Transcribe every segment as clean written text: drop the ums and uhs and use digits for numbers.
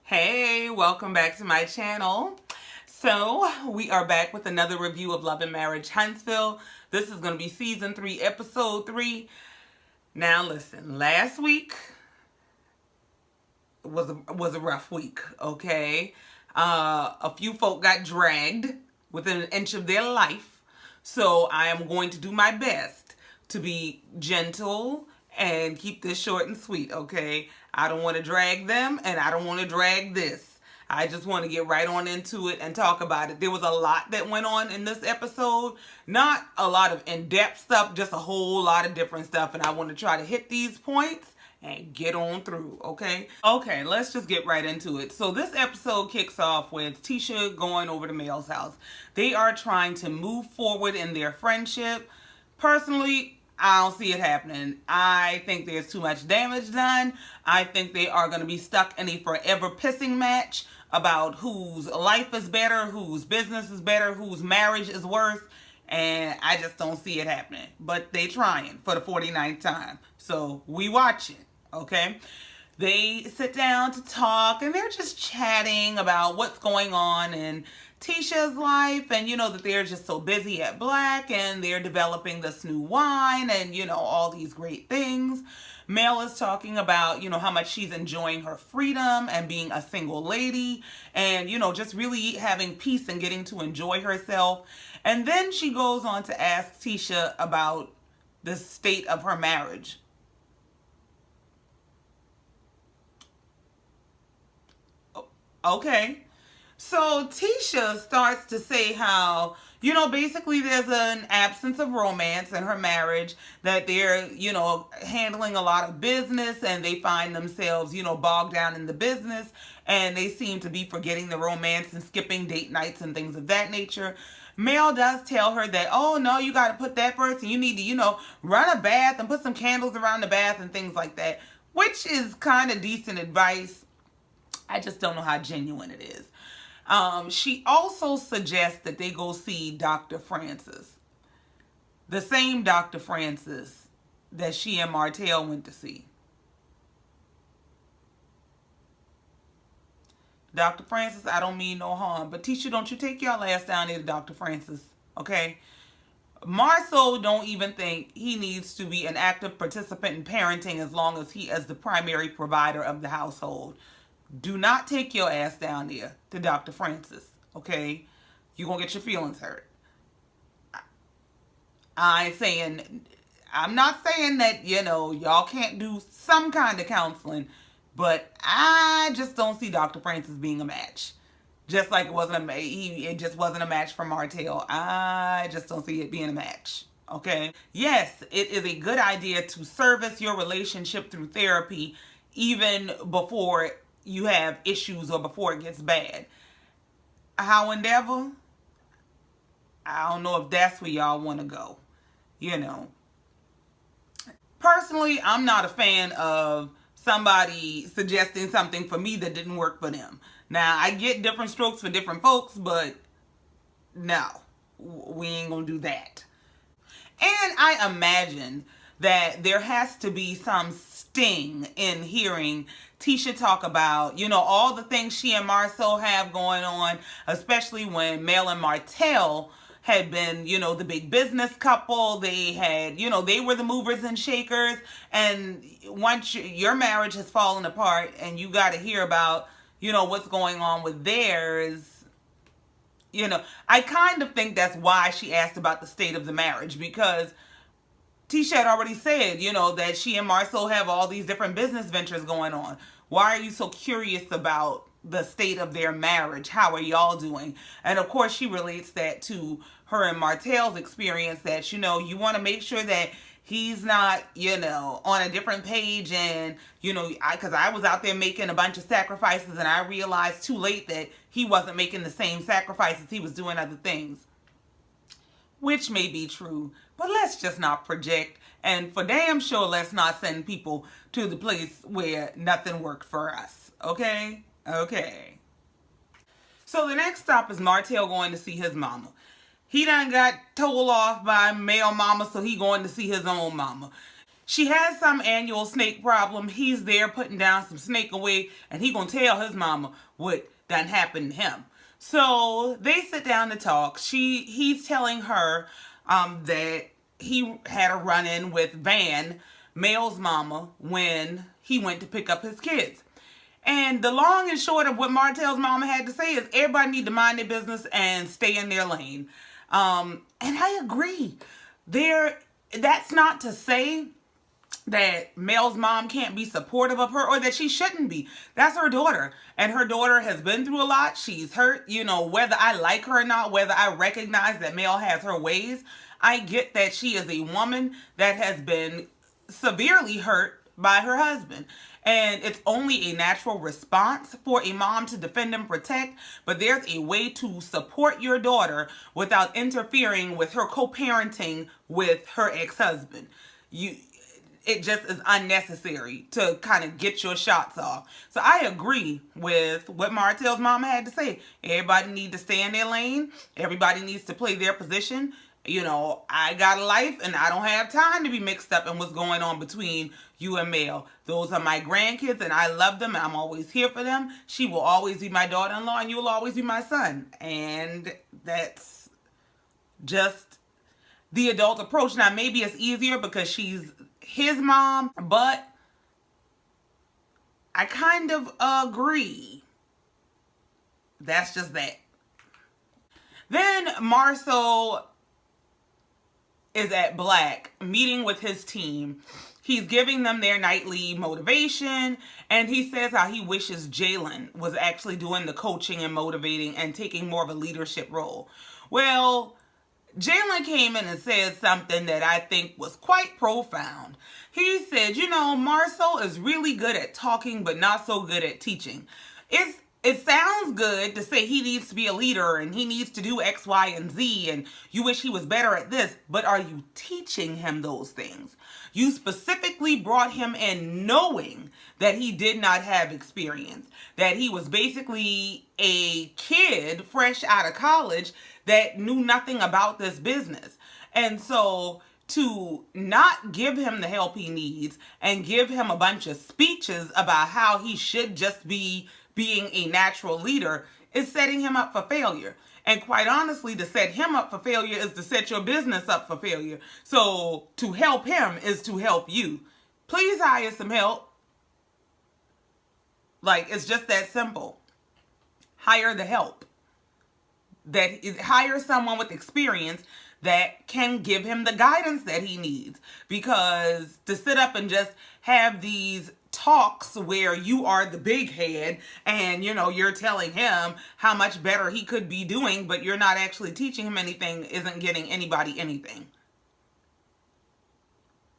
Hey, welcome back to my channel. So, we are back with another review of Love and Marriage Huntsville. This is going to be Season 3, Episode 3. Now, listen, last week was a rough week, okay? A few folk got dragged within an inch of their life. So, I am going to do my best to be gentle and keep this short and sweet, okay? I don't want to drag them, and I don't want to drag this. I just want to get right on into it and talk about it. There was a lot that went on in this episode. Not a lot of in-depth stuff, just a whole lot of different stuff, and I want to try to hit these points and get on through, okay? Okay, let's just get right into it. So this episode kicks off with Tisha going over to Mel's house. They are trying to move forward in their friendship. Personally, I don't see it happening. I think there's too much damage done. I think they are going to be stuck in a forever pissing match about whose life is better, whose business is better, whose marriage is worse. And I just don't see it happening. But they trying for the 49th time. So we watching, okay? They sit down to talk and they're just chatting about what's going on in Tisha's life, and that they're just so busy at Blaque and they're developing this new wine and all these great things. Mel is talking about how much she's enjoying her freedom and being a single lady and just really having peace and getting to enjoy herself. And then she goes on to ask Tisha about the state of her marriage. Okay. So Tisha starts to say how, basically there's an absence of romance in her marriage, that they're, handling a lot of business and they find themselves, bogged down in the business and they seem to be forgetting the romance and skipping date nights and things of that nature. Mel does tell her that, oh no, you got to put that first and you need to, run a bath and put some candles around the bath and things like that, which is kind of decent advice. I just don't know how genuine it is. She also suggests that they go see Dr. Francis. The same Dr. Francis that she and Martell went to see. Dr. Francis, I don't mean no harm, but Tisha, don't you take y'all ass down there to Dr. Francis, okay? Marceau don't even think he needs to be an active participant in parenting as long as he is the primary provider of the household. Do not take your ass down there to Dr. Francis, okay? You're going to get your feelings hurt. I'm not saying that, y'all can't do some kind of counseling, but I just don't see Dr. Francis being a match. Just like it just wasn't a match for Martell. I just don't see it being a match, okay? Yes, it is a good idea to service your relationship through therapy even before you have issues or before it gets bad. However, I don't know if that's where y'all want to go. Personally, I'm not a fan of somebody suggesting something for me that didn't work for them. Now, I get different strokes for different folks, but no, we ain't gonna do that. And I imagine that there has to be some sting in hearing Tisha talk about, all the things she and Marceau have going on, especially when Mel and Martell had been, the big business couple. They had, they were the movers and shakers. And once your marriage has fallen apart and you got to hear about, what's going on with theirs, I kind of think that's why she asked about the state of the marriage, because Tisha had already said, that she and Marceau have all these different business ventures going on. Why are you so curious about the state of their marriage? How are y'all doing? And of course, she relates that to her and Martell's experience, that, you want to make sure that he's not, on a different page. And, because I was out there making a bunch of sacrifices and I realized too late that he wasn't making the same sacrifices. He was doing other things. Which may be true, but let's just not project. And for damn sure, let's not send people to the place where nothing worked for us. Okay? Okay. So the next stop is Martell going to see his mama. He done got told off by Mel mama, so he going to see his own mama. she has some annual snake problem. He's there putting down some snake away, and he gonna tell his mama what done happened to him. So they sit down to talk. He's telling her that he had a run-in with Van, Mel's mama, when he went to pick up his kids. And the long and short of what Martell's mama had to say is everybody need to mind their business and stay in their lane. And I agree. That's not to say that Mel's mom can't be supportive of her or that she shouldn't be. That's her daughter. And her daughter has been through a lot. She's hurt. Whether I like her or not, whether I recognize that Mel has her ways, I get that she is a woman that has been severely hurt by her husband. And it's only a natural response for a mom to defend and protect, but there's a way to support your daughter without interfering with her co-parenting with her ex-husband. It just is unnecessary to kind of get your shots off. So I agree with what Martell's mama had to say. Everybody needs to stay in their lane. Everybody needs to play their position. I got a life and I don't have time to be mixed up in what's going on between you and Mel. Those are my grandkids and I love them and I'm always here for them. She will always be my daughter-in-law and you will always be my son. And that's just the adult approach. Now, maybe it's easier because she's his mom, but I kind of agree. That's just that. Then Marcel is at Blaque meeting with his team. He's giving them their nightly motivation, and he says how he wishes Jaylin was actually doing the coaching and motivating and taking more of a leadership role. Well, Jaylin came in and said something that I think was quite profound. He said, Marcel is really good at talking, but not so good at teaching. It sounds good to say he needs to be a leader and he needs to do X, Y, and Z, and you wish he was better at this, but are you teaching him those things? You specifically brought him in knowing that he did not have experience, that he was basically a kid fresh out of college that knew nothing about this business. And so to not give him the help he needs and give him a bunch of speeches about how he should just be being a natural leader is setting him up for failure. And quite honestly, to set him up for failure is to set your business up for failure. So to help him is to help you. Please hire some help. It's just that simple. Hire the help. Hire someone with experience that can give him the guidance that he needs. Because to sit up and just have these talks where you are the big head and you're telling him how much better he could be doing, but you're not actually teaching him anything, isn't getting anybody anything.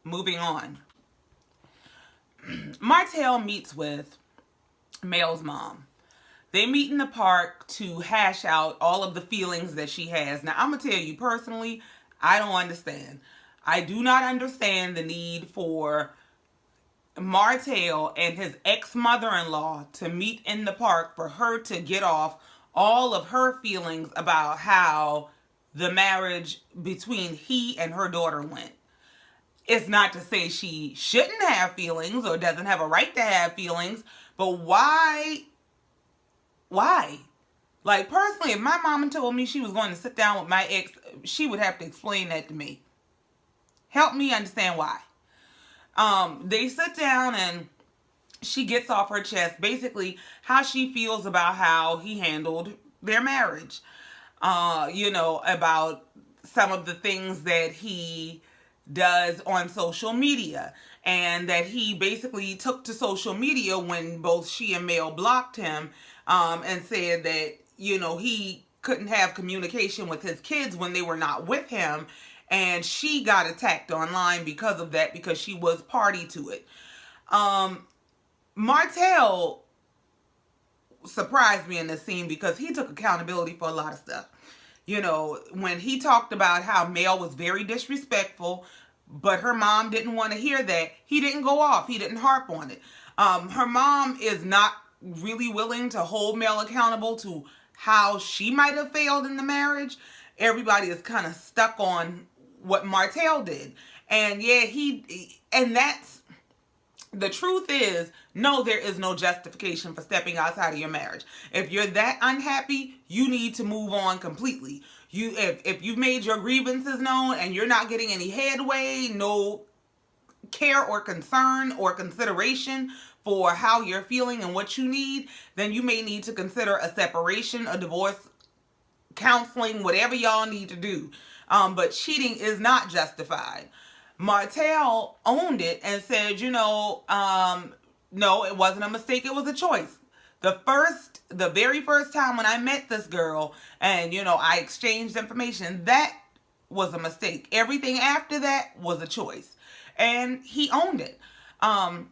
Moving on. Martell meets with Mel's mom. They meet in the park to hash out all of the feelings that she has. Now, I'm going to tell you personally, I don't understand. I do not understand the need for Martell and his ex-mother-in-law to meet in the park for her to get off all of her feelings about how the marriage between he and her daughter went. It's not to say she shouldn't have feelings or doesn't have a right to have feelings, but why? Personally, if my mama told me she was going to sit down with my ex, she would have to explain that to me. Help me understand why. They sit down and she gets off her chest basically how she feels about how he handled their marriage. About some of the things that he does on social media, and that he basically took to social media when both she and Mel blocked him, and said that, he couldn't have communication with his kids when they were not with him. And she got attacked online because of that, because she was party to it. Martell surprised me in this scene because he took accountability for a lot of stuff. When he talked about how Mel was very disrespectful, but her mom didn't want to hear that, he didn't go off. He didn't harp on it. Her mom is not really willing to hold Mel accountable to how she might have failed in the marriage. Everybody is kind of stuck on what Martell did. And yeah, and that's, the truth is, no, there is no justification for stepping outside of your marriage. If you're that unhappy, you need to move on completely. If you've made your grievances known and you're not getting any headway, no care or concern or consideration for how you're feeling and what you need, then you may need to consider a separation, a divorce, counseling, whatever y'all need to do. But cheating is not justified. Martell owned it and said, no, it wasn't a mistake. It was a choice. The very first time when I met this girl and, I exchanged information, that was a mistake. Everything after that was a choice. And he owned it. And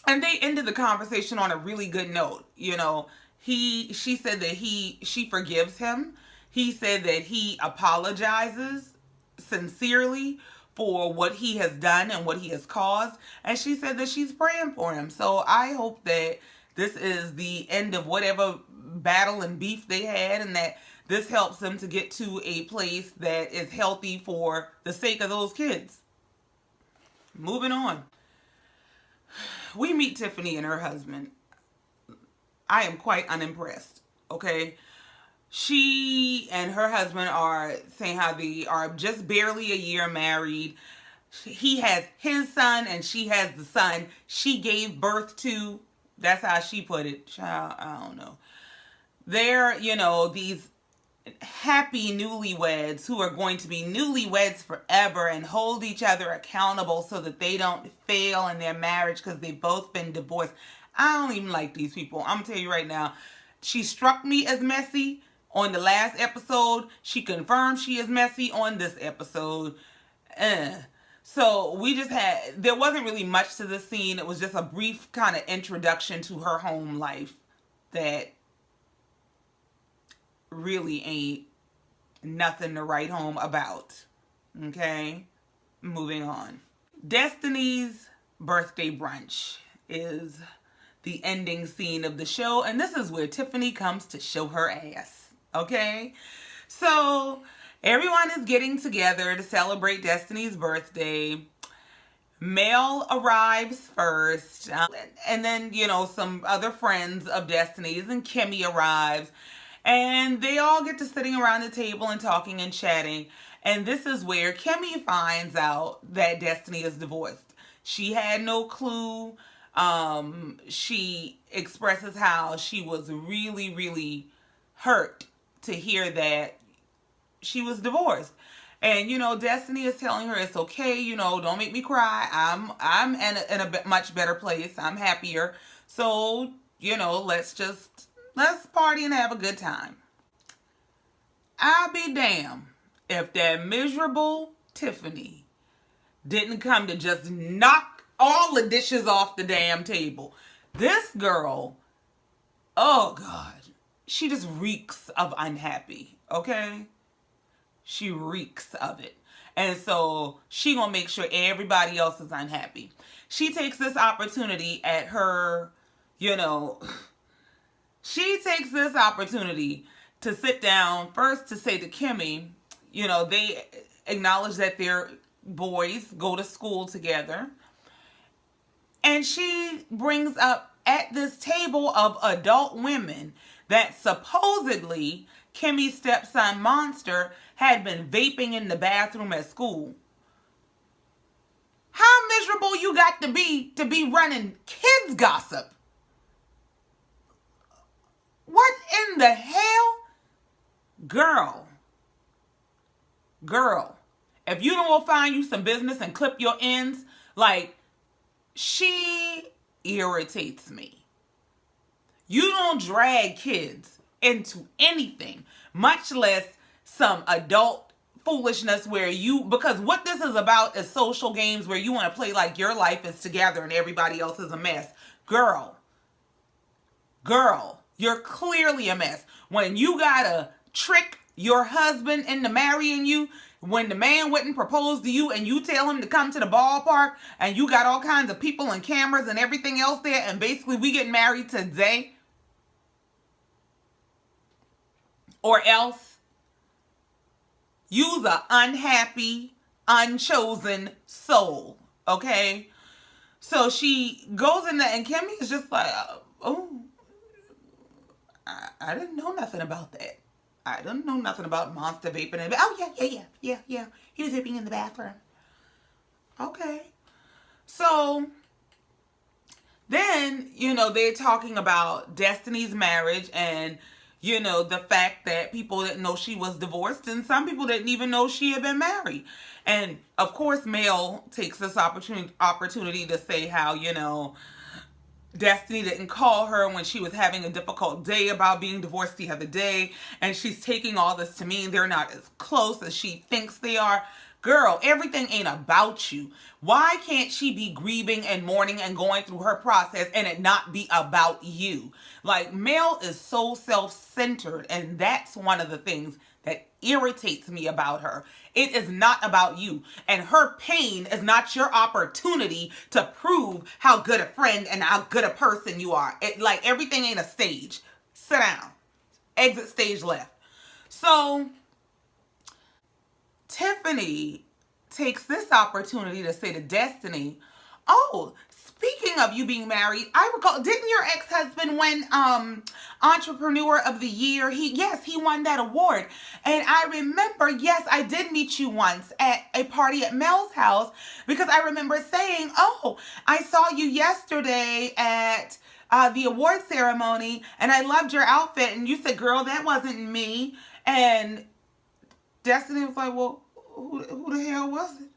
they ended the conversation on a really good note. She said that she forgives him. He said that he apologizes sincerely for what he has done and what he has caused. And she said that she's praying for him. So I hope that this is the end of whatever battle and beef they had, and that this helps them to get to a place that is healthy for the sake of those kids. Moving on. We meet Tiffany and her husband. I am quite unimpressed, okay? She and her husband are saying how they are just barely a year married. He has his son and she has the son she gave birth to. That's how she put it. Child, I don't know. They're, these happy newlyweds who are going to be newlyweds forever and hold each other accountable so that they don't fail in their marriage because they've both been divorced. I don't even like these people. I'm going to tell you right now. She struck me as messy on the last episode. She confirmed she is messy on this episode. So there wasn't really much to the scene. It was just a brief kind of introduction to her home life that really ain't nothing to write home about. Okay? Moving on. Destiny's birthday brunch is the ending scene of the show, and this is where Tiffany comes to show her ass. Okay? So everyone is getting together to celebrate Destiny's birthday. Mel arrives first, and then, some other friends of Destiny's, and Kimmy arrives. And they all get to sitting around the table and talking and chatting. And this is where Kimmy finds out that Destiny is divorced. She had no clue. She expresses how she was really, really hurt to hear that she was divorced. And, Destiny is telling her it's okay, don't make me cry. I'm in a much better place. I'm happier. So, let's party and have a good time. I'll be damned if that miserable Tiffany didn't come to just knock all the dishes off the damn table. This girl, oh God, she just reeks of unhappy, okay? She reeks of it. And so she gonna make sure everybody else is unhappy. She takes this opportunity at her, she takes this opportunity to sit down first to say to Kimmy, they acknowledge that their boys go to school together. And she brings up at this table of adult women that supposedly Kimmy's stepson Monster had been vaping in the bathroom at school. How miserable you got to be running kids gossip? What in the hell? Girl, if you don't go find you some business and clip your ends, she irritates me. You don't drag kids into anything, much less some adult foolishness because what this is about is social games where you want to play like your life is together and everybody else is a mess. Girl, you're clearly a mess. When you gotta trick your husband into marrying you, when the man wouldn't propose to you and you tell him to come to the ballpark and you got all kinds of people and cameras and everything else there, and basically we get married today or else, you's a unhappy, unchosen soul. Okay? So she goes in there, and Kimmy is just like, oh, I didn't know nothing about that. I didn't know nothing about monster vaping. Oh, yeah. He was vaping in the bathroom. Okay. So then, they're talking about Destiny's marriage and, the fact that people didn't know she was divorced and some people didn't even know she had been married. And of course, Mel takes this opportunity to say how, Destiny didn't call her when she was having a difficult day about being divorced the other day, and she's taking all this to mean they're not as close as she thinks they are. Girl, everything ain't about you. Why can't she be grieving and mourning and going through her process and it not be about you? Like, Mel is so self-centered, and that's one of the things that irritates me about her. It is not about you. And her pain is not your opportunity to prove how good a friend and how good a person you are. Like, everything ain't a stage. Sit down. Exit stage left. So Tiffany takes this opportunity to say to Destiny, oh, speaking of you being married, I recall, didn't your ex-husband win Entrepreneur of the Year? He won that award. And I remember, yes, I did meet you once at a party at Mel's house, because I remember saying, oh, I saw you yesterday at the award ceremony and I loved your outfit. And you said, girl, that wasn't me. And Destiny was like, well, who the hell was it?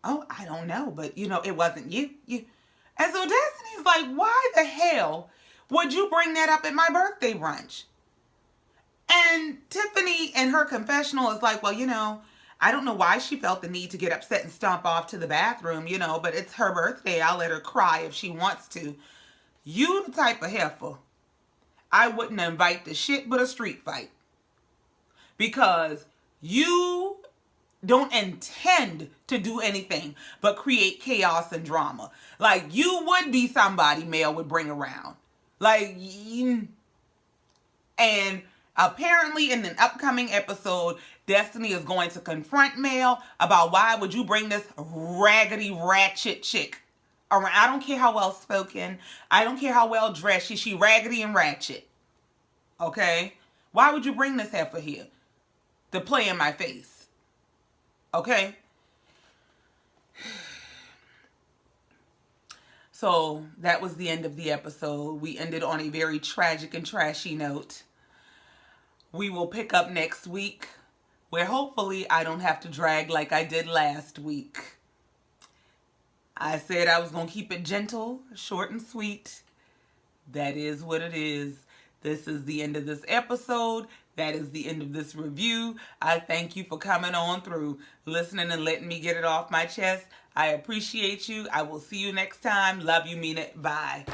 Oh, I don't know, but it wasn't you. And so Destiny's like, why the hell would you bring that up at my birthday brunch? And Tiffany in her confessional is like, well, I don't know why she felt the need to get upset and stomp off to the bathroom, but it's her birthday. I'll let her cry if she wants to. You the type of heifer I wouldn't invite to shit but a street fight. Because you don't intend to do anything but create chaos and drama. Like, you would be somebody Mel would bring around. Like, and apparently in an upcoming episode, Destiny is going to confront Mel about why would you bring this raggedy ratchet chick around. I don't care how well spoken. I don't care how well dressed. She raggedy and ratchet. Okay? Why would you bring this heifer here to play in my face? Okay? So that was the end of the episode. We ended on a very tragic and trashy note. We will pick up next week, where hopefully I don't have to drag like I did last week. I said I was going to keep it gentle, short and sweet. That is what it is. This is the end of this episode. That is the end of this review. I thank you for coming on through, listening and letting me get it off my chest. I appreciate you. I will see you next time. Love you, mean it. Bye.